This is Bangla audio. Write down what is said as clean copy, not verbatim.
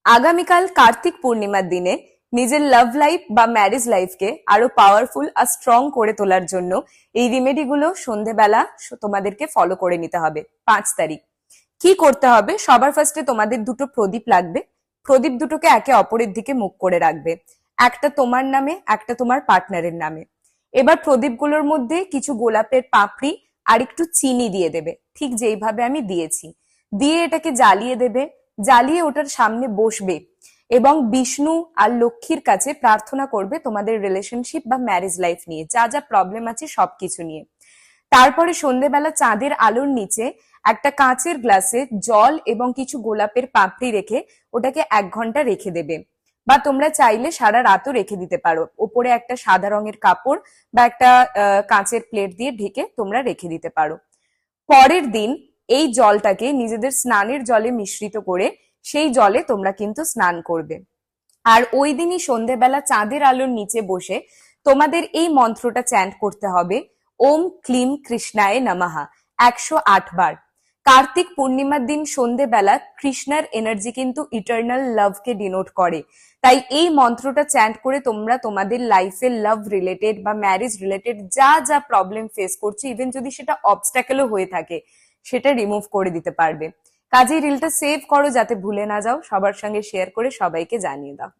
আগামীকাল কার্তিক পূর্ণিমার দিনে নিজের লাভ লাইফ বা ম্যারেজ লাইফকে আরো পাওয়ারফুল আর স্ট্রং করে তোলার জন্য এই রেমেডি গুলো সন্ধেবেলা তোমাদেরকে ফলো করে নিতে হবে। 5 তারিখ কি করতে হবে? সবার ফার্স্টে তোমাদের দুটো প্রদীপ লাগবে। প্রদীপ দুটোকে একে অপরের দিকে মুখ করে রাখবে, একটা তোমার নামে একটা তোমার পার্টনারের নামে। এবার প্রদীপগুলোর মধ্যে কিছু গোলাপের পাপড়ি আর একটু চিনি দিয়ে দেবে, ঠিক যেইভাবে আমি দিয়েছি। দিয়ে এটাকে জ্বালিয়ে দেবে। জ্বালিয়ে ওটার সামনে বসবে এবং বিষ্ণু আর লক্ষ্মীর কাছে প্রার্থনা করবে তোমাদের রিলেশনশিপ বা ম্যারেজ লাইফ নিয়ে, যা যা প্রবলেম আছে সবকিছু নিয়ে। তারপরে সন্ধ্যেবেলা চাঁদের আলোর নিচে একটা কাঁচের গ্লাসে জল এবং কিছু গোলাপের পাপড়ি রেখে ওটাকে 1 ঘন্টা রেখে দেবে, বা তোমরা চাইলে সারা রাতও রেখে দিতে পারো। ওপরে একটা সাদা রঙের কাপড় বা একটা কাঁচের প্লেট দিয়ে ঢেকে তোমরা রেখে দিতে পারো। পরের দিন এই জলটাকে নিজেদের স্নানের জলে মিশ্রিত করে সেই জলে তোমরা কিন্তু স্নান করবে। আর ওই দিনই সন্ধ্যেবেলা চাঁদের আলোর নিচে বসে তোমাদের এই মন্ত্রটা চ্যান্ট করতে হবে, ওম ক্লিম কৃষ্ণায় নমঃ, 108 বার। কার্তিক পূর্ণিমার দিন সন্ধ্যেবেলা কৃষ্ণার এনার্জি কিন্তু ইটার্নাল লাভকে ডিনোট করে। তাই এই মন্ত্রটা চ্যান্ট করে তোমরা তোমাদের লাইফে লাভ রিলেটেড বা ম্যারেজ রিলেটেড যা যা প্রবলেম ফেস করছো, ইভেন যদি সেটা অবস্ট্যাকেলও হয়ে থাকে, সেটা রিমুভ করে দিতে পারবে। কাজেই রিলটা সেভ করো যাতে ভুলে না যাও, সবার সঙ্গে শেয়ার করে সবাইকে জানিয়ে দাও।